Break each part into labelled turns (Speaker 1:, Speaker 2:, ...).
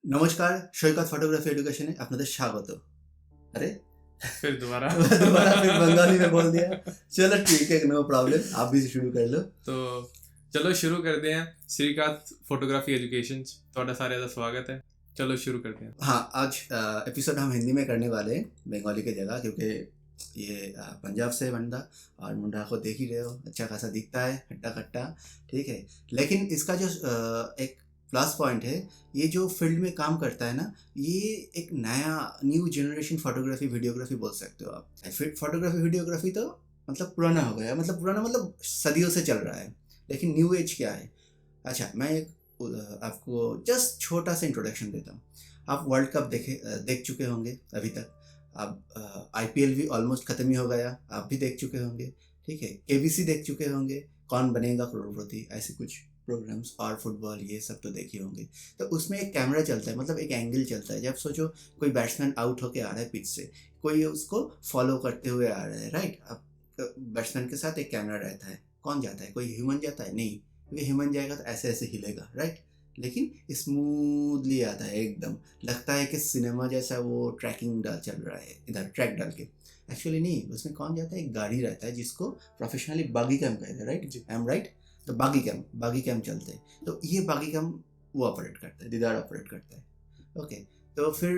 Speaker 1: নমস্কার, সৈকত ফটোগ্রাফি এডুকেশনে আপনাদের স্বাগত। अरे
Speaker 2: फिर दोबारा
Speaker 1: दोबारा फिर बंगाली में बोल दिया। चलो ठीक है, नो प्रॉब्लम, आप भी शुरू कर लो।
Speaker 2: तो चलो शुरू करते हैं। श्रीकांत फोटोग्राफी एजुकेशन ਤੁਹਾਡਾ ਸਾਰਿਆਂ ਦਾ ਸਵਾਗਤ ਹੈ। चलो शुरू करते हैं।
Speaker 1: हाँ, आज एपिसोड हम हिंदी में करने वाले हैं बंगाली की जगह, क्योंकि ये पंजाब से बंदा और मुंडा को देख ही रहे हो, अच्छा खासा दिखता है, हट्टा कट्टा, ठीक है। लेकिन इसका जो एक प्लस पॉइंट है, ये जो फील्ड में काम करता है ना, ये एक नया न्यू जनरेशन फोटोग्राफी वीडियोग्राफी बोल सकते हो आप। फोटोग्राफी वीडियोग्राफी तो मतलब पुराना हो गया, मतलब पुराना मतलब सदियों से चल रहा है, लेकिन न्यू एज क्या है। अच्छा, मैं एक आपको जस्ट छोटा सा इंट्रोडक्शन देता हूँ। आप वर्ल्ड कप देख चुके होंगे अभी तक। अब आईपीएल भी ऑलमोस्ट ख़त्म ही हो गया, आप भी देख चुके होंगे, ठीक है। केबीसी देख चुके होंगे, कौन बनेगा करोड़पति, ऐसे कुछ प्रोग्राम्स, और फुटबॉल, ये सब तो देखे होंगे। तो उसमें एक कैमरा चलता है, मतलब एक एंगल चलता है। जब सोचो कोई बैट्समैन आउट होके आ रहा है पिच से, कोई उसको फॉलो करते हुए आ रहा है, राइट। अब बैट्समैन के साथ एक कैमरा रहता है, कौन जाता है, कोई ह्यूमन जाता है नहीं, क्योंकि ह्यूमन जाएगा तो ऐसे ऐसे हिलेगा, राइट। लेकिन स्मूथली आता है एकदम, लगता है कि सिनेमा जैसा वो ट्रैकिंग डाल चल रहा है, इधर ट्रैक डाल के। एक्चुअली नहीं, उसमें कौन जाता है, एक गाड़ी रहता है जिसको प्रोफेशनली बागी कैम कहते हैं, right ji, I am right. तो बागी कैम चलते हैं। तो ये बागी कैम वो ऑपरेट करता है, दीदार ऑपरेट करता है, ओके। तो फिर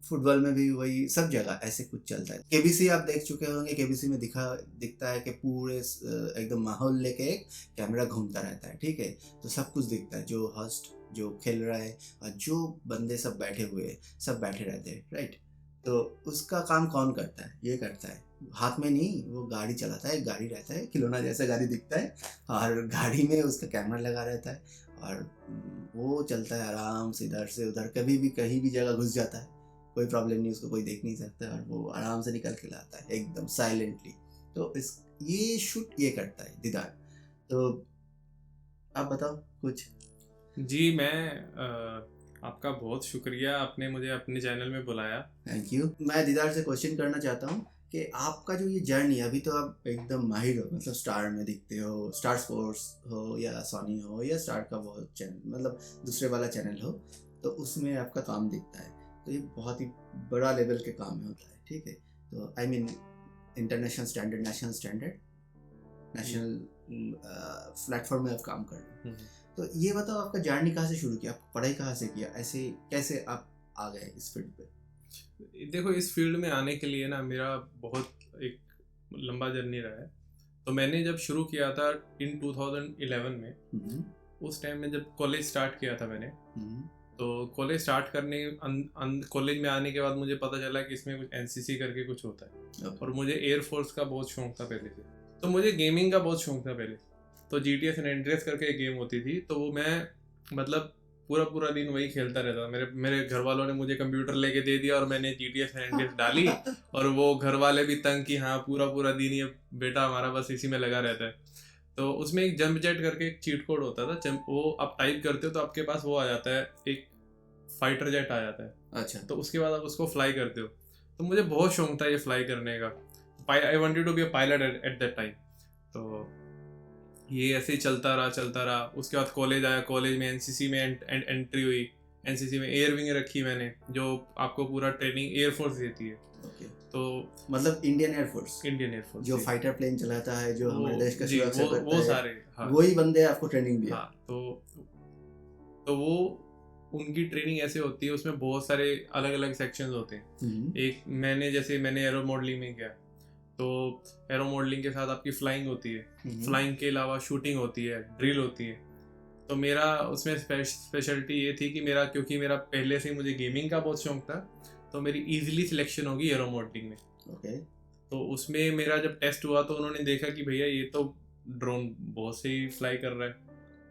Speaker 1: फुटबॉल में भी वही, सब जगह ऐसे कुछ चलता है। केबीसी आप देख चुके होंगे, केबीसी में दिखता है कि पूरे एकदम माहौल लेके एक कैमरा घूमता रहता है, ठीक है। तो सब कुछ दिखता है, जो होस्ट जो खेल रहा है और जो बंदे सब बैठे हुए हैं, सब बैठे रहते हैं, राइट। तो उसका काम कौन करता है, ये करता है, हाथ में नहीं, वो गाड़ी चलाता है, गाड़ी रहता है, खिलौना जैसा गाड़ी दिखता है, और गाड़ी में उसका कैमरा लगा रहता है, और वो चलता है आराम से, इधर से उधर, कभी भी कहीं भी जगह घुस जाता है, कोई प्रॉब्लम नहीं, उसको कोई देख नहीं सकता, और वो आराम से निकल के लाता है एकदम साइलेंटली। तो इस ये शूट ये करता है दीदार। तो आप बताओ कुछ।
Speaker 2: जी, मैं आपका बहुत शुक्रिया, आपने मुझे अपने चैनल में बुलाया।
Speaker 1: Thank you. मैं दीदार से क्वेश्चन करना चाहता हूँ कि आपका जो ये जर्नी, अभी तो आप एकदम माहिर हो, मतलब स्टार में दिखते हो, स्टार स्पोर्ट्स हो या सोनी हो या स्टार का वो चैनल, मतलब दूसरे वाला चैनल हो, तो उसमें आपका काम दिखता है। तो ये बहुत ही बड़ा लेवल के काम में होता है, ठीक है। तो I mean international standard, national standard, national platform में आप काम कर रहे हो। तो ये बताओ, आपका जर्नी कहाँ से शुरू किया, आप पढ़ाई कहाँ से किया, ऐसे कैसे आप आ गए इस फील्ड पे।
Speaker 2: देखो, इस फील्ड में आने के लिए ना मेरा बहुत एक लंबा जर्नी रहा है। तो मैंने जब शुरू किया था इन 2011 में, उस टाइम में जब कॉलेज स्टार्ट किया था मैंने, तो कॉलेज स्टार्ट करने कॉलेज में आने के बाद मुझे पता चला कि इसमें कुछ एनसीसी करके कुछ होता है। और मुझे एयरफोर्स का बहुत शौक था पहले से, तो मुझे गेमिंग का बहुत शौक था पहले। तो GTA सैन एंड्रियास करके एक गेम होती थी, तो वो मैं मतलब पूरा दिन वही खेलता रहता था। मेरे घर वालों ने मुझे कंप्यूटर लेके दे दिया और मैंने GTA सैन एंड्रियास डाली, और वो घर वाले भी तंग कि हाँ पूरा दिन ये बेटा हमारा बस इसी में लगा रहता है। तो उसमें एक जंप जेट करके एक चीट कोड होता था, वो आप टाइप करते हो तो आपके पास वो आ जाता है, एक फाइटर जेट आ जाता है।
Speaker 1: अच्छा।
Speaker 2: तो उसके बाद आप उसको फ्लाई करते हो। तो मुझे बहुत शौक था ये फ्लाई करने का। I wanted to be a pilot at that time. तो ये ऐसे ही चलता रहा। उसके बाद कॉलेज आया, कॉलेज में एनसीसी में एंट्री हुई। एनसीसी में एयर विंग रखी मैंने, जो आपको पूरा ट्रेनिंग एयरफोर्स देती है।
Speaker 1: ओके।
Speaker 2: तो
Speaker 1: मतलब इंडियन एयरफोर्स जो फाइटर प्लेन चलाता है, जो हमारे देश का सुरक्षा करता
Speaker 2: वो
Speaker 1: है,
Speaker 2: सारे, हाँ,
Speaker 1: वही बंदे आपको ट्रेनिंग दिया।
Speaker 2: हाँ। तो वो उनकी ट्रेनिंग ऐसे होती है, उसमें बहुत सारे अलग अलग सेक्शंस होते हैं। एक मैंने एरो मॉडलिंग में किया, तो एरो मॉडलिंग के साथ आपकी फ्लाइंग होती है। फ्लाइंग के अलावा शूटिंग होती है, ड्रिल होती है। तो मेरा उसमें स्पेशलिटी ये थी कि क्योंकि मेरा पहले से ही मुझे गेमिंग का बहुत शौक था, तो मेरी इजीली सिलेक्शन होगी एरो मॉडलिंग में।
Speaker 1: ओके।
Speaker 2: तो उसमें मेरा जब टेस्ट हुआ तो उन्होंने देखा कि भैया ये तो ड्रोन बहुत सही फ्लाई कर रहा है।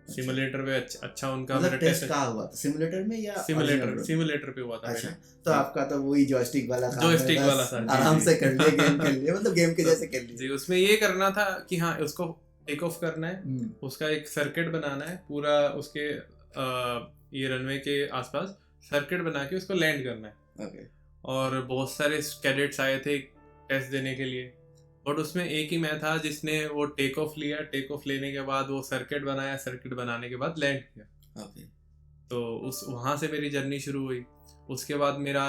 Speaker 2: सिमुलेटर पे अच्छा उनका
Speaker 1: मतलब
Speaker 2: मेरा
Speaker 1: टेस्ट कहाँ हुआ था, सिमुलेटर में या
Speaker 2: सिमुलेटर पे हुआ था।
Speaker 1: अच्छा, तो आपका तो वही जॉयस्टिक वाला काम है,
Speaker 2: जॉयस्टिक वाला था,
Speaker 1: आराम से कर लिए, गेम खेल लिए, मतलब गेम के जैसे खेल लिए
Speaker 2: जी। उसमें ये करना था कि हाँ उसको टेक ऑफ करना है, उसका एक सर्किट बनाना है पूरा, उसके ये रनवे के आसपास सर्किट बना के उसको लैंड करना है।
Speaker 1: ओके।
Speaker 2: और बहुत सारे कैडेट्स आए थे टेस्ट देने के लिए, बट उसमें एक ही मैं था जिसने वो टेक ऑफ लिया। टेक ऑफ लेने के बाद वो सर्किट बनाया, सर्किट बनाने के बाद लैंड किया।
Speaker 1: ओके।
Speaker 2: तो उस वहाँ से मेरी जर्नी शुरू हुई। उसके बाद मेरा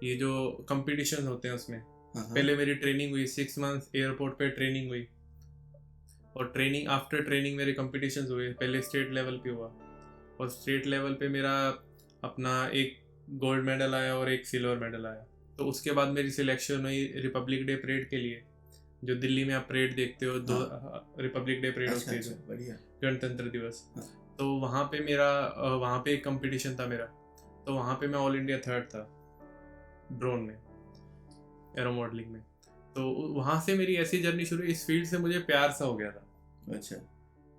Speaker 2: ये जो कंपटीशन होते हैं उसमें पहले मेरी ट्रेनिंग हुई 6 मंथ्स एयरपोर्ट पे ट्रेनिंग हुई, और ट्रेनिंग आफ्टर ट्रेनिंग मेरे कंपटीशंस हुए। पहले स्टेट लेवल पे हुआ, और स्टेट लेवल पे मेरा अपना एक गोल्ड मेडल आया और एक सिल्वर मेडल आया। तो उसके बाद मेरी सिलेक्शन हुई रिपब्लिक डे परेड के लिए, जो दिल्ली में आप परेड देखते हो, दो रिपब्लिक डे परेड होती है,
Speaker 1: बढ़िया,
Speaker 2: गणतंत्र दिवस। तो वहाँ पे मेरा वहाँ पे एक कंपटीशन था मेरा, तो वहाँ पे मैं ऑल इंडिया 3rd था ड्रोन में, एरो मॉडलिंग में। तो वहाँ से मेरी ऐसी जर्नी शुरू, इस फील्ड से मुझे प्यार सा हो गया था।
Speaker 1: अच्छा।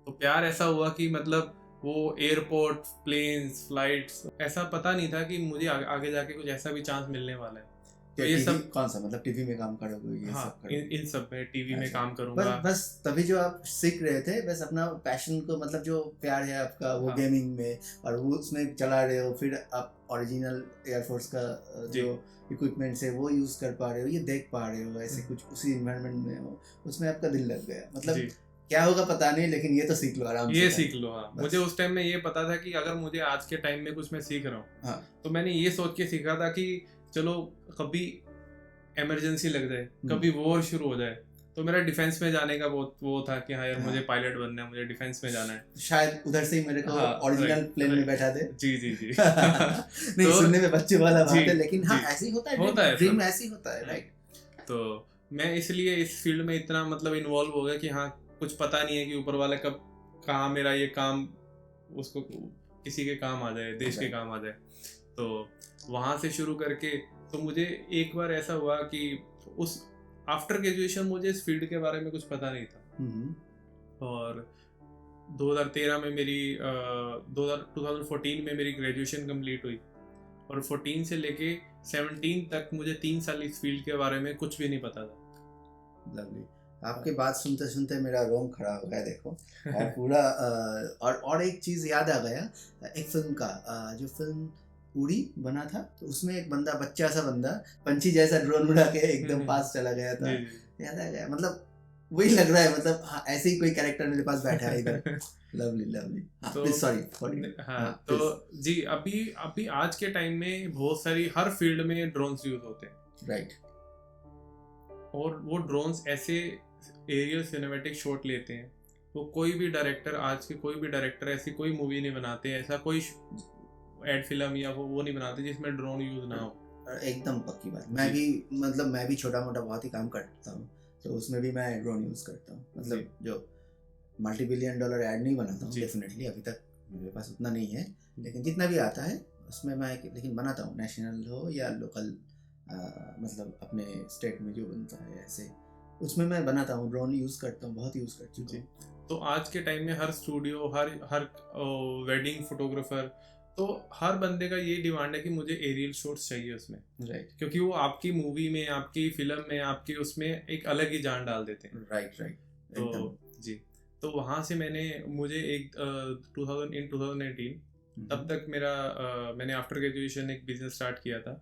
Speaker 2: तो प्यार ऐसा हुआ कि मतलब वो एयरपोर्ट, प्लेन्स, फ्लाइट्स, ऐसा पता नहीं था कि मुझे आगे जाके कुछ ऐसा भी चांस मिलने वाला है।
Speaker 1: तो ये सब कौन सा, मतलब टीवी में काम करोगे ये
Speaker 2: हाँ,
Speaker 1: सब करोगे?
Speaker 2: इन सब में टीवी में काम करूंगा।
Speaker 1: बस तभी जो आप सीख रहे थे, बस अपना पैशन को, मतलब जो प्यार है आपका वो गेमिंग में, और वो उसमें चला रहे हो, फिर आप ओरिजिनल एयरफोर्स का जो इक्विपमेंट है वो यूज कर पा रहे हो, ये देख पा रहे हो, ऐसे कुछ उसी इन्वायरमेंट में हो, उसमें आपका दिल लग गया। मतलब क्या होगा पता नहीं, लेकिन ये तो सीख लो आराम से,
Speaker 2: ये सीख लो। हाँ, मुझे उस टाइम में ये पता था कि अगर मुझे आज के टाइम में कुछ मैं सीख रहा हूँ, तो मैंने ये सोच के सीखा था कि चलो कभी इमरजेंसी लग जाए, कभी वॉर शुरू हो जाए, तो मेरा डिफेंस में जाने का बहुत वो था कि हाँ यार मुझे पायलट बनना है, मुझे डिफेंस में जाना है,
Speaker 1: शायद उधर से ही मेरे को ओरिजिनल प्लेन में बैठा दे।
Speaker 2: जी जी जी
Speaker 1: नहीं,
Speaker 2: तो
Speaker 1: सुनने में बच्चे वाला बात है, लेकिन हाँ ऐसे ही होता है, ड्रीम ऐसे ही होता है, राइट।
Speaker 2: तो मैं इसलिए इस फील्ड में इतना मतलब इन्वॉल्व हो गया कि हाँ कुछ पता नहीं है कि ऊपर वाला कब कहाँ मेरा ये काम उसको किसी के काम आ जाए, देश के काम आ जाए। तो वहाँ से शुरू करके तो मुझे एक बार ऐसा हुआ कि उस आफ्टर ग्रेजुएशन मुझे इस फील्ड के बारे में कुछ पता नहीं था, और 2013 में मेरी 2014 में मेरी ग्रेजुएशन कंप्लीट हुई, और 14 से लेके 17 तक मुझे 3 साल इस फील्ड के बारे में कुछ भी नहीं पता था।
Speaker 1: लवली, आपके बात सुनते सुनते मेरा रोम खड़ा हो गया, देखो। और पूरा और एक चीज़ याद आ गया, एक फिल्म का, जो फिल्म उड़ी बना था, तो उसमें एक बंदा, बच्चा सा बंदा, पंछी जैसा ड्रोन उड़ा के एकदम पास चला गया था, याद आ गया। मतलब वही लग रहा है, मतलब हाँ ऐसे ही कोई कैरेक्टर मेरे पास बैठा है इधर। Lovely lovely. तो सॉरी।
Speaker 2: हाँ, तो जी अभी आज के टाइम में बहुत सारी हर फील्ड में ड्रोन्स यूज होते हैं,
Speaker 1: राइट।
Speaker 2: और वो ड्रोन्स ऐसे एरियल सिनेमैटिक शॉट लेते हैं, वो कोई भी डायरेक्टर, आज के कोई भी डायरेक्टर ऐसी कोई मूवी नहीं बनाते, ऐसा कोई एड फिल्म या वो नहीं बनाते जिसमें ड्रोन यूज ना हो।
Speaker 1: एकदम पक्की बात। मैं भी छोटा मोटा बहुत ही काम करता हूँ, तो उसमें भी मैं ड्रोन यूज करता हूँ। मतलब जो $multi billion एड नहीं बनाता हूँ डेफिनेटली, अभी तक मेरे पास उतना नहीं है, लेकिन जितना भी आता है उसमें मैं लेकिन बनाता हूँ, नेशनल हो या लोकल, मतलब अपने स्टेट में जो बनता है ऐसे, उसमें मैं बनाता हूँ, ड्रोन यूज़ करता हूँ, बहुत यूज़ कर चुका हूँ।
Speaker 2: तो आज के टाइम में हर स्टूडियो, हर वेडिंग फोटोग्राफर, तो हर बंदे का ये डिमांड है कि मुझे एरियल शॉट्स चाहिए उसमें,
Speaker 1: राइट।
Speaker 2: क्योंकि वो आपकी मूवी में, आपकी फिल्म में, आपकी उसमें एक अलग ही जान डाल देते हैं।
Speaker 1: राइट।
Speaker 2: तो जी, तो वहाँ से मुझे एक 2018 तब तक मैंने आफ्टर ग्रेजुएशन एक बिजनेस स्टार्ट किया था,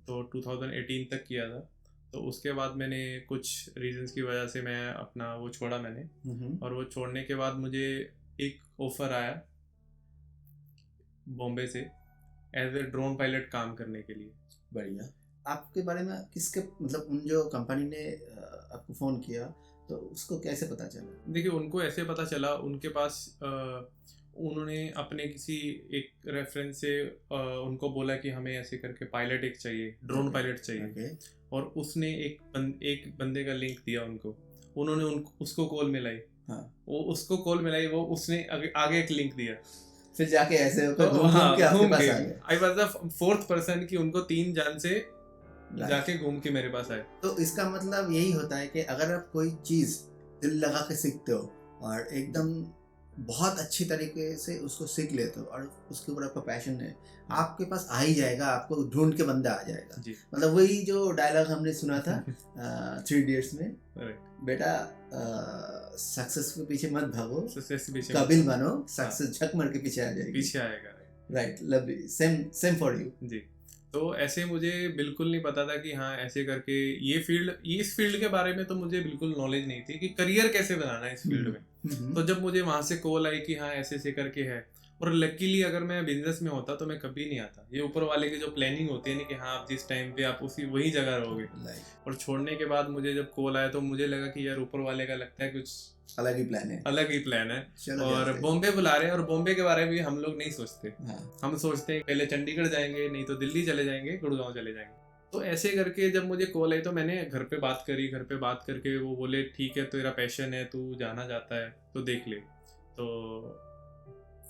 Speaker 2: तो 2018 तक किया था। तो उसके बाद मैंने कुछ रीजंस की वजह से मैं अपना वो छोड़ा मैंने, और वो छोड़ने के बाद मुझे एक ऑफर आया बॉम्बे से एज ए ड्रोन पायलट काम करने के लिए।
Speaker 1: बढ़िया। आपके बारे में किसके, मतलब उन जो कंपनी ने आपको फ़ोन किया, तो उसको कैसे पता चला?
Speaker 2: देखिए, उनको ऐसे पता चला, उनके पास उन्होंने अपने किसी एक रेफरेंस से उनको बोला कि हमें ऐसे करके पायलट एक चाहिए, ड्रोन पायलट चाहिए, और उसने एक बंदे का लिंक दिया उनको, उन्होंने उसको कॉल मिलाई, वो उसको कॉल मिलाई, वो उसने आगे एक लिंक दिया,
Speaker 1: फिर जाके ऐसे घूम के आपके पास आ गए।
Speaker 2: I was the 4th person कि उनको 3 जान से जाके घूम के मेरे पास आए।
Speaker 1: तो इसका मतलब यही होता है कि अगर आप कोई चीज़ दिल लगा के सीखते हो और एकदम बहुत अच्छी तरीके से उसको सीख लेते हो और उसके ऊपर आपका पैशन है, आपके पास आ ही जाएगा, आपको ढूंढ के बंदा आ जाएगा। मतलब वही जो डायलॉग हमने सुना था 3 इडियट्स में, बेटा सक्सेस के पीछे मत भागो, काबिल बनो, सक्सेस झक मार के पीछे आएगा। Right, lovely, same for you.
Speaker 2: जी, तो ऐसे मुझे बिल्कुल नहीं पता था कि हाँ ऐसे करके इस फील्ड के बारे में तो मुझे बिल्कुल नॉलेज नहीं थी कि करियर कैसे बनाना है इस फील्ड में। तो जब मुझे वहाँ से कॉल आई कि हाँ ऐसे करके है, और लकीली अगर मैं बिजनेस में होता तो मैं कभी नहीं आता। ये ऊपर वाले की जो प्लानिंग होती है ना कि हाँ आप जिस टाइम पे आप उसी वही जगह रहोगे। और छोड़ने के बाद मुझे जब कॉल आया तो मुझे लगा कि यार ऊपर वाले का लगता है कुछ
Speaker 1: अलग ही प्लान है,
Speaker 2: अलग ही प्लान है। और
Speaker 1: और
Speaker 2: बॉम्बे बुला रहे हैं, और बॉम्बे के बारे में भी हम लोग नहीं सोचते।
Speaker 1: हाँ।
Speaker 2: हम सोचते हैं पहले चंडीगढ़ जाएंगे, नहीं तो दिल्ली चले जाएंगे, गुड़गांव चले जाएंगे। तो ऐसे करके जब मुझे कॉल आई तो मैंने घर पे बात करी। घर पे बात करके वो बोले ठीक है तेरा पैशन है, तू जाना चाहता है तो देख ले। तो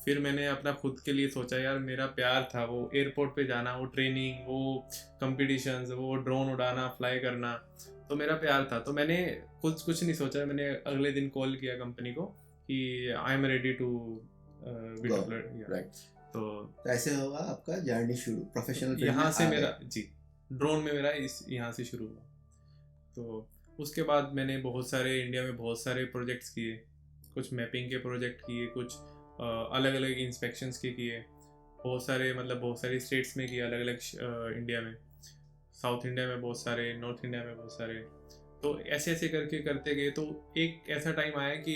Speaker 2: फिर मैंने अपना खुद के लिए सोचा यार मेरा प्यार था वो एयरपोर्ट पे जाना, वो ट्रेनिंग, वो कंपटीशंस, वो ड्रोन उड़ाना, फ्लाई करना, तो मेरा प्यार था। तो मैंने कुछ नहीं सोचा, मैंने अगले दिन कॉल किया कंपनी को कि I am ready to be deployed.
Speaker 1: Right.
Speaker 2: तो
Speaker 1: ऐसे होगा आपका जर्नी शुरू प्रोफेशनल
Speaker 2: यहाँ से मेरा जी ड्रोन में मेरा यहाँ से शुरू हुआ। तो उसके बाद मैंने बहुत सारे इंडिया में बहुत सारे प्रोजेक्ट्स किए, कुछ मैपिंग के प्रोजेक्ट किए, कुछ अलग अलग इंस्पेक्शंस के किए, बहुत सारे मतलब बहुत सारी स्टेट्स में किए अलग अलग इंडिया में, साउथ इंडिया में बहुत सारे, नॉर्थ इंडिया में बहुत सारे। तो ऐसे ऐसे करके करते गए। तो एक ऐसा टाइम आया कि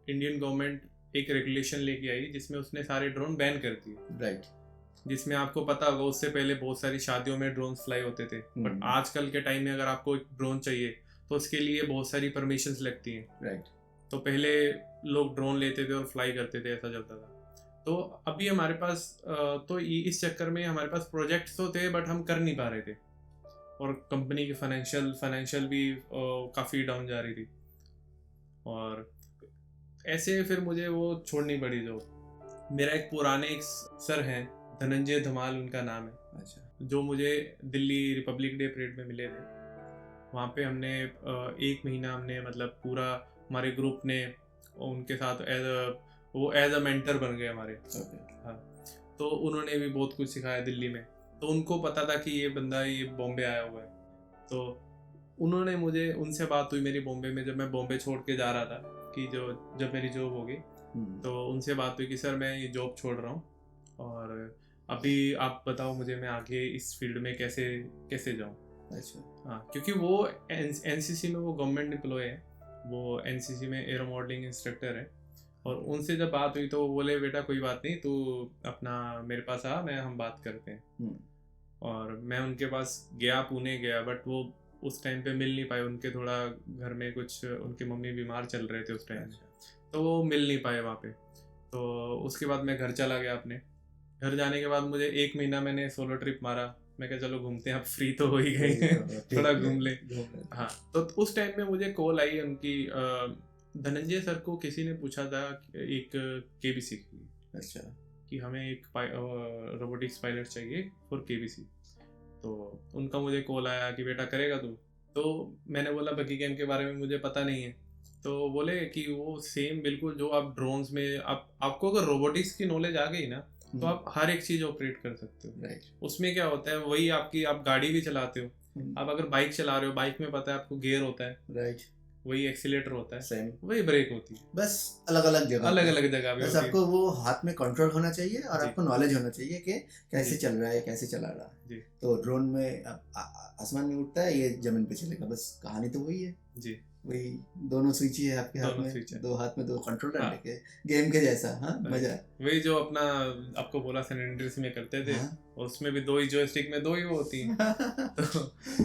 Speaker 2: इंडियन गवर्नमेंट एक रेगुलेशन लेके आई जिसमें उसने सारे ड्रोन बैन कर दिए।
Speaker 1: राइट।
Speaker 2: जिसमें आपको पता होगा उससे पहले बहुत सारी शादियों में ड्रोन फ्लाई होते थे, बट आजकल के टाइम में अगर आपको एक ड्रोन चाहिए तो उसके लिए बहुत सारी परमिशंस लगती हैं।
Speaker 1: राइट।
Speaker 2: तो पहले लोग ड्रोन लेते थे और फ्लाई करते थे, ऐसा चलता था। तो अभी हमारे पास तो इस चक्कर में हमारे पास प्रोजेक्ट्स तो थे बट हम कर नहीं पा रहे थे, और कंपनी की फाइनेंशियल भी काफ़ी डाउन जा रही थी। और ऐसे फिर मुझे वो छोड़नी पड़ी जॉब। मेरा एक पुराने एक सर हैं, धनंजय धमाल उनका नाम है।
Speaker 1: अच्छा।
Speaker 2: जो मुझे दिल्ली रिपब्लिक डे परेड में मिले थे, वहाँ पे हमने 1 महीना हमने मतलब पूरा हमारे ग्रुप ने उनके साथ एज अ मेंटर बन गए हमारे। हाँ, तो उन्होंने भी बहुत कुछ सिखाया दिल्ली में। तो उनको पता था कि ये बंदा ये बॉम्बे आया हुआ है, तो उन्होंने मुझे, उनसे बात हुई मेरी बॉम्बे में, जब मैं बॉम्बे छोड़ के जा रहा था कि जब मेरी जॉब होगी, तो उनसे बात हुई कि सर मैं ये जॉब छोड़ रहा हूँ और अभी आप बताओ मुझे मैं आगे इस फील्ड में कैसे जाऊँ।
Speaker 1: अच्छा।
Speaker 2: हाँ, क्योंकि वो एनसीसी में वो गवर्नमेंट एम्प्लॉय है, वो एनसीसी में एरो मॉडलिंग इंस्ट्रक्टर है। और उनसे जब बात हुई तो वो बोले बेटा कोई बात नहीं, तू अपना मेरे पास आ, हम बात करते हैं। और मैं उनके पास गया, पुणे गया, बट वो उस टाइम पे मिल नहीं पाए। उनके थोड़ा घर में कुछ, उनके मम्मी बीमार चल रहे थे उस टाइम, तो वो मिल नहीं पाए वहाँ पे। तो उसके बाद मैं घर चला गया अपने। घर जाने के बाद मुझे 1 महीना मैंने सोलो ट्रिप मारा। मैं कहा चलो घूमते हैं, अब फ्री तो हो ही गए हैं, थोड़ा घूम ले। हाँ, तो उस टाइम में मुझे कॉल आई उनकी, धनंजय सर को किसी ने पूछा था एक केबीसी के लिए,
Speaker 1: अच्छा,
Speaker 2: कि हमें एक रोबोटिक्स पायलट चाहिए फॉर केबीसी। तो उनका मुझे कॉल आया कि बेटा करेगा तू? तो मैंने बोला बगी गेम के बारे में मुझे पता नहीं है। तो बोले कि वो सेम बिल्कुल जो आप ड्रोन्स में आपको अगर रोबोटिक्स की नॉलेज आ गई ना तो आप हर एक चीज ऑपरेट कर सकते हो।
Speaker 1: राइट।
Speaker 2: उसमें क्या होता है, वही आप गाड़ी भी चलाते हो, आप अगर बाइक चला रहे हो, बाइक में पता है आपको गियर होता है,
Speaker 1: राइट,
Speaker 2: वही एक्सीलेटर होता है,
Speaker 1: सेम
Speaker 2: वही ब्रेक होती है,
Speaker 1: बस अलग अलग जगह
Speaker 2: पे
Speaker 1: बस आपको वो हाथ में कंट्रोल होना चाहिए और
Speaker 2: जी।
Speaker 1: आपको नॉलेज होना चाहिए कि कैसे चल रहा है, कैसे चला रहा है।
Speaker 2: जी।
Speaker 1: तो ड्रोन में आसमान में उड़ता है, ये जमीन पे चलेगा, बस कहानी तो वही है
Speaker 2: जी।
Speaker 1: वही दोनों स्विच ही है आपके हाथ में, दो हाथ में दो कंट्रोलर लेके गेम के जैसा। हाँ, मजा है।
Speaker 2: वही जो अपना आपको बोला सैन एंड्रियास में करते थे, और उसमें भी 2 ही जॉयस्टिक में 2 ही वो होती हैं।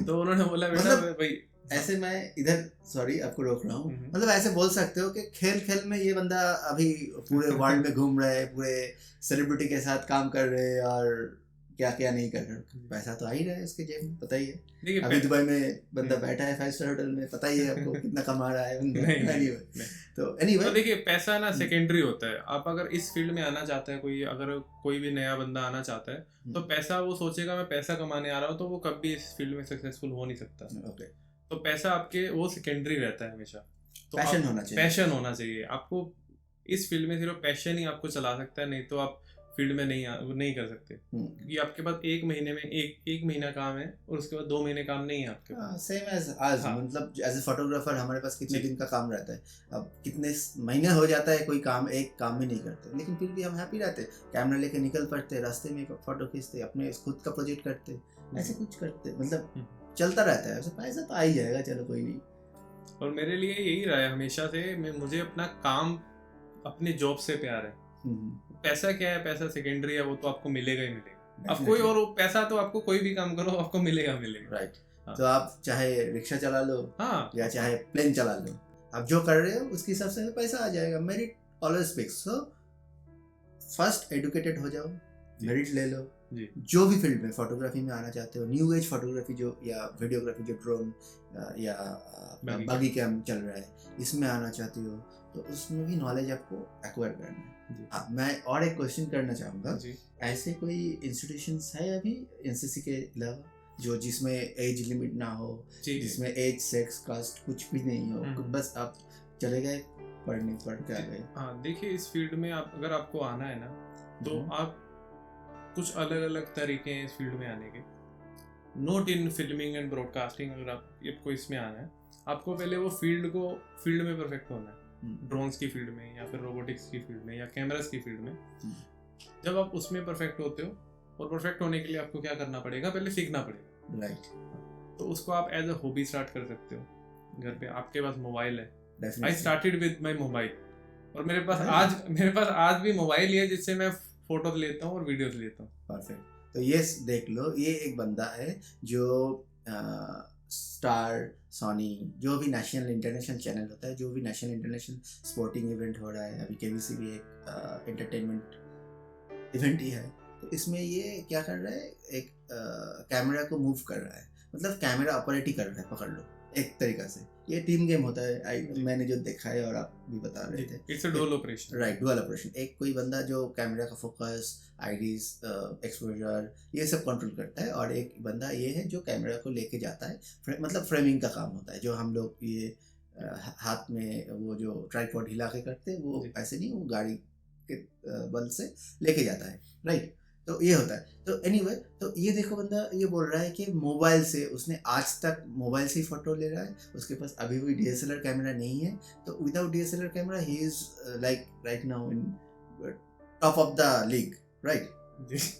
Speaker 2: तो उन्होंने बोला बेटा भाई
Speaker 1: ऐसे मैं इधर सॉरी आपको रोक रहा हूँ, मतलब ऐसे बोल सकते हो कि खेल में ये बंदा अभी पूरे वर्ल्ड में घूम रहे है, पूरे सेलिब्रिटी के साथ काम कर रहे हैं और क्या क्या नहीं कर रहे। पैसा तो आ ही रहा है उसके जेब में, पता ही है। अभी दुबई में बंदा बैठा है 5 स्टार होटल में, पता ही है आपको कितना कमा रहा है बंदा। तो एनीवे
Speaker 2: देखिए पैसा ना सेकेंडरी होता है। आप अगर इस फील्ड में आना चाहता है, अगर कोई भी नया बंदा आना चाहता है तो पैसा, वो सोचेगा मैं पैसा कमाने आ रहा हूँ, तो वो कभी इस फील्ड में सक्सेसफुल हो नहीं सकता। तो पैसा आपके वो सेकेंडरी रहता है हमेशा। तो
Speaker 1: पैशन होना चाहिए
Speaker 2: आपको। इस फील्ड में सिर्फ पैशन ही आपको चला सकता है, नहीं तो आप फील्ड में नहीं कर सकते, क्योंकि आपके पास 1 महीने में एक महीना काम है और उसके बाद 2 महीने काम नहीं है आपके पास।
Speaker 1: सेम एज आज मतलब एज ए फोटोग्राफर हमारे पास कितने दिन का काम रहता है, अब कितने महीने हो जाता है कोई काम, एक काम भी नहीं करते, लेकिन फिर भी हम हैप्पी रहते, कैमरा लेके निकल पड़ते, रास्ते में फोटो खींचते, अपने खुद का प्रोजेक्ट करते, ऐसे कुछ करते, मतलब चलता रहता है। पैसा तो आ ही जाएगा, चलो कोई नहीं।
Speaker 2: और मेरे लिए यही रहा है हमेशा से, मुझे अपना काम, अपने जॉब से प्यार है। पैसा क्या है, पैसा सेकेंडरी है, वो तो आपको मिलेगा ही मिलेगा। अब कोई
Speaker 1: Definitely.
Speaker 2: और पैसा तो आपको कोई भी काम करो आपको मिलेगा मिलेगा।
Speaker 1: राइट।
Speaker 2: हाँ।
Speaker 1: तो आप चाहे रिक्शा चला लो
Speaker 2: हाँ
Speaker 1: या चाहे प्लेन चला लो, आप जो कर रहे हो उसके हिसाब से पैसा आ जाएगा। Merit always speaks. So first educated हो जाओ, मेरिट ले लो
Speaker 2: जी।
Speaker 1: जो भी फील्ड में, फोटोग्राफी में आना चाहते हो, न्यू एज फोटोग्राफी जो या वीडियोग्राफी जो ड्रोन या
Speaker 2: Buggy
Speaker 1: बगी कैम चल रहा है, इसमें आना चाहते हो तो उसमें भी नॉलेज आपको एक्वायर करना है।
Speaker 2: जी।
Speaker 1: मैं और एक क्वेश्चन करना चाहूँगा,
Speaker 2: जी।
Speaker 1: ऐसे कोई इंस्टीट्यूशंस है अभी एनसीसी के अलावा जो जिसमें एज लिमिट ना हो,
Speaker 2: जी।
Speaker 1: जिसमें एज सेक्स कास्ट कुछ भी नहीं हो, बस आप चले गए पढ़ने, पढ़ के आ गए?
Speaker 2: हाँ देखिए, इस फील्ड में आप अगर आपको आना है ना तो आप कुछ अलग अलग तरीके हैं इस फील्ड में आने के। Note in filming and broadcasting, अगर आपको इसमें आना है, आपको पहले वो फील्ड में परफेक्ट होना है। ड्रोन्स की फील्ड में या फिर रोबोटिक्स की फील्ड में या कैमरास की फील्ड में जब आप उसमें परफेक्ट होते हो, और परफेक्ट होने के लिए आपको क्या करना पड़ेगा, पहले सीखना पड़ेगा।
Speaker 1: राइट।
Speaker 2: तो उसको आप एज अ हॉबी स्टार्ट कर सकते हो। घर पे आपके पास मोबाइल है,
Speaker 1: Definitely.
Speaker 2: I started with my mobile, और मेरे पास आज भी मोबाइल ही है जिससे मैं फोटोज लेता हूँ और वीडियोस लेता हूँ।
Speaker 1: परफेक्ट। तो ये देख लो, ये एक बंदा है जो स्टार, सोनी, जो भी नेशनल इंटरनेशनल चैनल होता है, जो भी नेशनल इंटरनेशनल स्पोर्टिंग इवेंट हो रहा है, अभी केबीसी भी एक एंटरटेनमेंट इवेंट ही है, तो इसमें ये क्या कर रहा है, एक कैमरा को मूव कर रहा है, मतलब कैमरा ऑपरेट ही कर रहा है, पकड़ लो एक तरीका से। ये टीम गेम होता है, मैंने जो देखा है और आप भी बता रहे थे,
Speaker 2: it's a dual operation.
Speaker 1: Right, dual operation. एक कोई बंदा जो कैमरा का फोकस, आईडीज, एक्सपोजर, ये सब कंट्रोल करता है, और एक बंदा ये है जो कैमरा को लेके जाता है, मतलब फ्रेमिंग का काम होता है, जो हम लोग ये हाथ में वो जो ट्राइपॉड हिला के करते हैं, वो ऐसे नहीं, वो गाड़ी के बल से लेके जाता है, राइट। तो ये होता है। तो एनीवे, तो ये देखो, बंदा ये बोल रहा है कि मोबाइल से उसने आज तक मोबाइल से ही फोटो ले रहा है, उसके पास अभी भी डीएसएलआर कैमरा नहीं है। तो without DSLR camera he is like right now in top of the league, right.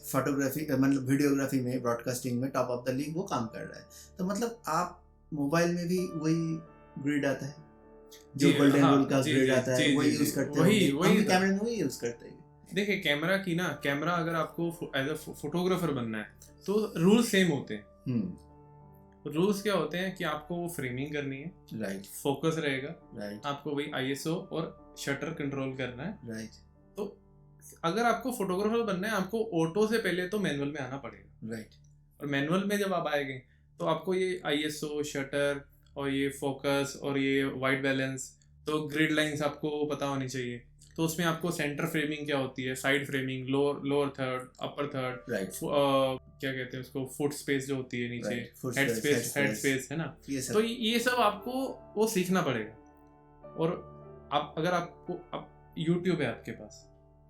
Speaker 1: Photography मतलब वीडियोग्राफी में, ब्रॉडकास्टिंग में टॉप ऑफ द लीग वो काम कर रहा है। तो मतलब आप मोबाइल में भी वही ग्रिड आता है, जो गोल्डन रूल का ग्रिड आता है, वही यूज करते हैं, वही कैमरे में वही यूज करते हैं।
Speaker 2: देखिए, कैमरा अगर आपको एज अ फोटोग्राफर बनना है तो रूल सेम होते हैं। रूल्स क्या होते हैं कि आपको वो फ्रेमिंग करनी है,
Speaker 1: राइट,
Speaker 2: फोकस रहेगा,
Speaker 1: राइट,
Speaker 2: आपको वही आईएसओ और शटर कंट्रोल करना है,
Speaker 1: राइट।
Speaker 2: तो अगर आपको फोटोग्राफर बनना है, आपको ऑटो से पहले तो मैनुअल में आना पड़ेगा,
Speaker 1: राइट।
Speaker 2: और मैनुअल में जब आप आएंगे तो आपको ये आईएसओ, शटर और ये फोकस और ये वाइट बैलेंस, तो ग्रिड लाइंस आपको पता होनी चाहिए। तो उसमें आपको सेंटर फ्रेमिंग क्या होती है, साइड फ्रेमिंग, लोअर थर्ड, अपर थर्ड,
Speaker 1: राइट,
Speaker 2: क्या कहते हैं उसको, फुट स्पेस जो होती है नीचे, हेड स्पेस है ना, तो ये सब आपको वो सीखना पड़ेगा। और अगर आप यूट्यूब है आपके पास,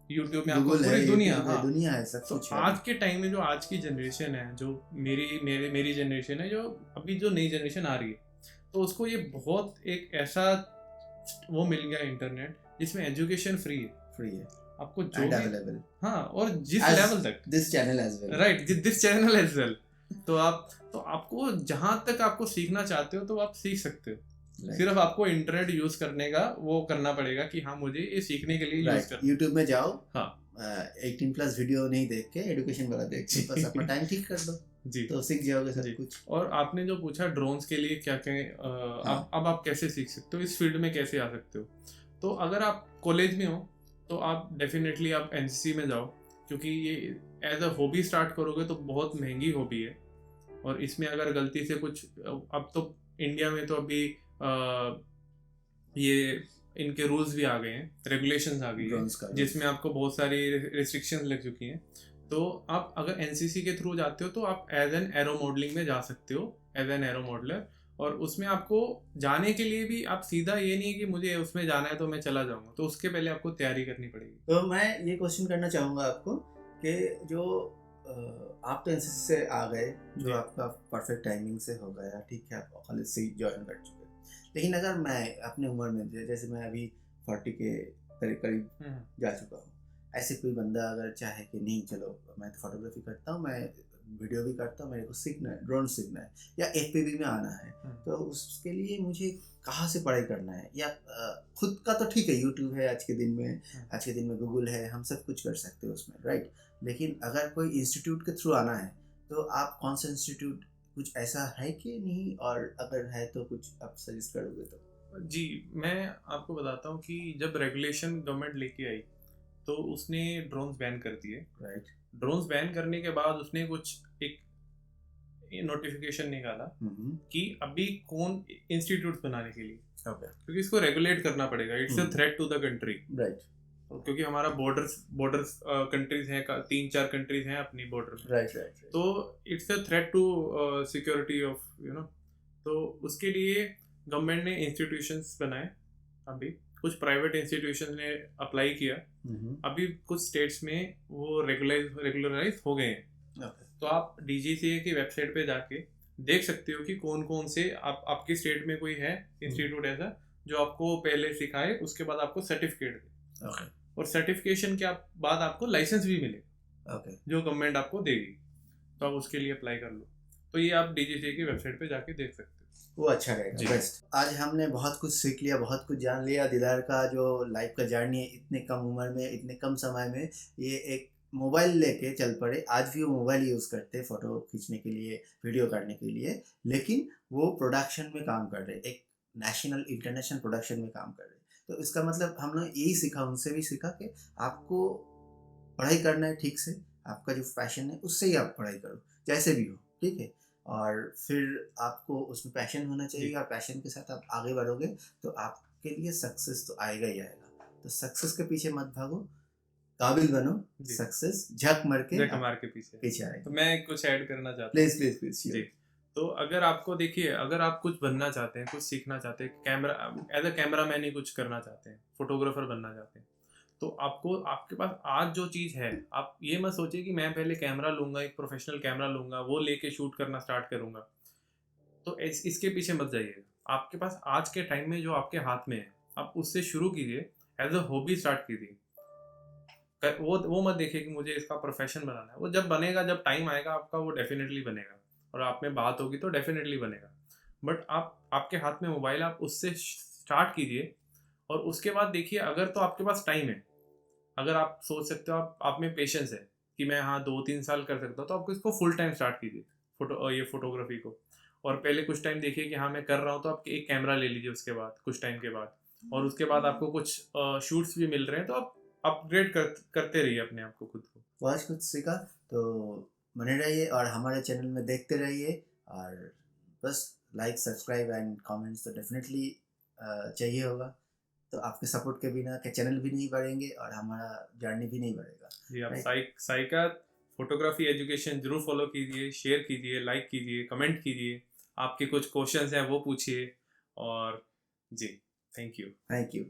Speaker 2: यूट्यूब में आपको पूरी दुनिया
Speaker 1: है, सब कुछ है।
Speaker 2: आज के टाइम में जो आज की जनरेशन है, जो मेरी जनरेशन है, जो अभी जो नई जनरेशन आ रही है, तो उसको ये बहुत एक ऐसा वो मिल गया इंटरनेट जिसमें एजुकेशन फ्री है आपको, जो अवेलेबल, हाँ, और जिस लेवल तक,
Speaker 1: this channel as well,
Speaker 2: right, this channel as well. तो आपको जहां तक आपको सीखना चाहते हो तो आप सीख सकते हो। सिर्फ आपको इंटरनेट यूज करने का वो करना पड़ेगा कि हाँ, मुझे ये सीखने के लिए यूज करना।
Speaker 1: यूट्यूब में जाओ,
Speaker 2: हाँ,
Speaker 1: 18+ वीडियो नहीं देख के, एजुकेशन वाला देख के बस अपना टाइम ठीक कर दो जी, तो सीख जाओगे सब कुछ।
Speaker 2: और आपने जो पूछा ड्रोन्स के लिए क्या क्या, अब आप कैसे सीख सकते हो, इस फील्ड में कैसे आ सकते हो, तो अगर आप कॉलेज में हो तो आप डेफिनेटली आप एनसीसी में जाओ, क्योंकि ये एज अ हॉबी स्टार्ट करोगे तो बहुत महंगी हॉबी है, और इसमें अगर गलती से कुछ, अब तो इंडिया में तो अभी ये इनके रूल्स भी आ गए हैं, रेगुलेशंस आ गई हैं, जिसमें आपको बहुत सारी रिस्ट्रिक्शंस लग चुकी हैं। तो आप अगर एनसीसी के थ्रू जाते हो तो आप एज एन एरो मॉडलिंग में जा सकते हो, एज एन एरो मॉडलर, और उसमें आपको जाने के लिए भी आप सीधा ये नहीं है कि मुझे उसमें जाना है तो मैं चला जाऊंगा, तो उसके पहले आपको तैयारी करनी पड़ेगी।
Speaker 1: तो मैं ये क्वेश्चन करना चाहूँगा आपको कि जो आप तो एनसीसी से आ गए, जो आपका परफेक्ट टाइमिंग से हो गया, ठीक है, आप कॉलेज से ज्वाइन कर चुके, लेकिन अगर मैं अपने उम्र में, जैसे मैं अभी 40 के करीब जा चुका हूँ, ऐसे कोई बंदा अगर चाहे कि नहीं, चलो मैं तो फोटोग्राफी करता हूँ, मैं वीडियो भी करता हूँ, मेरे को सीखना है, ड्रोन सीखना है या एफपीवी में आना है, तो उसके लिए मुझे कहाँ से पढ़ाई करना है? या खुद का तो ठीक है, यूट्यूब है आज के दिन में गूगल है, हम सब कुछ कर सकते हैं उसमें, राइट। लेकिन अगर कोई इंस्टीट्यूट के थ्रू आना है तो आप कौन सा इंस्टीट्यूट, कुछ ऐसा है कि नहीं, और अगर है तो कुछ आप सजेस्ट करोगे तो?
Speaker 2: जी, मैं आपको बताता हूँ कि जब रेगुलेशन गवर्नमेंट लेके आई तो उसने ड्रोन्स बैन कर दिए।
Speaker 1: राइट।
Speaker 2: ड्रोन्स बैन करने के बाद उसने कुछ एक नोटिफिकेशन निकाला कि अभी कौन इंस्टीट्यूट बनाने के लिए, क्योंकि इसको रेगुलेट करना पड़ेगा। It's a threat to the country,
Speaker 1: right.
Speaker 2: क्योंकि हमारा बॉर्डर्स कंट्रीज हैं, 3-4 कंट्रीज हैं अपनी बॉर्डर में,
Speaker 1: राइट।
Speaker 2: तो it's a threat to security of तो उसके लिए गवर्नमेंट ने इंस्टीट्यूशंस बनाए। अभी कुछ प्राइवेट इंस्टीट्यूशन ने अप्लाई किया, अभी कुछ स्टेट्स में वो रेगुलराइज हो गए हैं। तो आप डीजीसीए की वेबसाइट पे जाके देख सकते हो कि कौन कौन से आपके स्टेट में कोई है इंस्टीट्यूट ऐसा जो आपको पहले सिखाए, उसके बाद आपको सर्टिफिकेट दे, और सर्टिफिकेशन के बाद आपको लाइसेंस भी मिलेगा, जो गवर्नमेंट आपको देगी। तो आप उसके लिए अप्लाई कर लो। तो ये आप डीजीसीए की वेबसाइट पे जाके देख सकते हो,
Speaker 1: वो अच्छा रहेगा, बेस्ट। आज हमने बहुत कुछ सीख लिया, बहुत कुछ जान लिया। दिदार का जो लाइफ का जर्नी है, इतने कम उम्र में, इतने कम समय में, ये एक मोबाइल लेके चल पड़े। आज भी वो मोबाइल यूज़ करते हैं फ़ोटो खींचने के लिए, वीडियो करने के लिए, लेकिन वो प्रोडक्शन में काम कर रहे, एक नेशनल इंटरनेशनल प्रोडक्शन में काम कर रहे। तो इसका मतलब हम लोग यही सीखा, उनसे भी सीखा कि आपको पढ़ाई करना है ठीक से, आपका जो पैशन है उससे ही आप पढ़ाई करो, जैसे भी हो, ठीक है। और फिर आपको उसमें पैशन होना चाहिए, और पैशन के साथ आप आगे बढ़ोगे तो आपके लिए सक्सेस तो आएगा ही आएगा। तो सक्सेस के पीछे मत भागो, काबिल बनो, सक्सेस झक मार के पीछे आएगा।
Speaker 2: तो मैं कुछ ऐड करना चाहता हूँ,
Speaker 1: प्लीज
Speaker 2: जी। तो अगर आपको देखिए, अगर आप कुछ बनना चाहते हैं, कुछ सीखना चाहते हैं, एज अ कैमरा मैन ही कुछ करना चाहते हैं, फोटोग्राफर बनना चाहते हैं, तो आपको, आपके पास आज जो चीज़ है, आप ये मत सोचिए कि मैं पहले कैमरा लूंगा, एक प्रोफेशनल कैमरा लूंगा, वो लेके शूट करना स्टार्ट करूंगा। तो इसके पीछे मत जाइए। आपके पास आज के टाइम में जो आपके हाथ में है, आप उससे शुरू कीजिए, एज अ हॉबी स्टार्ट कीजिए। वो मत देखिए कि मुझे इसका प्रोफेशन बनाना है। वो जब बनेगा, जब टाइम आएगा आपका, वो डेफिनेटली बनेगा, और आप में बात होगी तो डेफिनेटली बनेगा। बट आपके हाथ में मोबाइल, आप उससे स्टार्ट कीजिए, और उसके बाद देखिए, अगर तो आपके पास टाइम है, अगर आप सोच सकते हो, आप में पेशेंस है कि मैं हाँ 2-3 साल कर सकता हूँ, तो आप इसको फुल टाइम स्टार्ट कीजिए, ये फोटोग्राफी को। और पहले कुछ टाइम देखिए कि हाँ मैं कर रहा हूँ, तो आप एक कैमरा ले लीजिए उसके बाद, कुछ टाइम के बाद, और उसके बाद आपको कुछ शूट्स भी मिल रहे हैं, तो आप अपग्रेड करते रहिए अपने आप को, खुद को।
Speaker 1: बहुत कुछ सीखा, तो बने रहिए और हमारे चैनल में देखते रहिए। और बस लाइक, सब्सक्राइब एंड कमेंट्स तो डेफिनेटली चाहिए होगा। तो आपके सपोर्ट के बिना के चैनल भी नहीं बढ़ेंगे और हमारा जर्नी भी नहीं बढ़ेगा।
Speaker 2: जी, आप साइका फोटोग्राफी एजुकेशन जरूर फॉलो कीजिए, शेयर कीजिए, लाइक कीजिए, कमेंट कीजिए, आपके कुछ क्वेश्चंस हैं वो पूछिए, और जी, थैंक यू।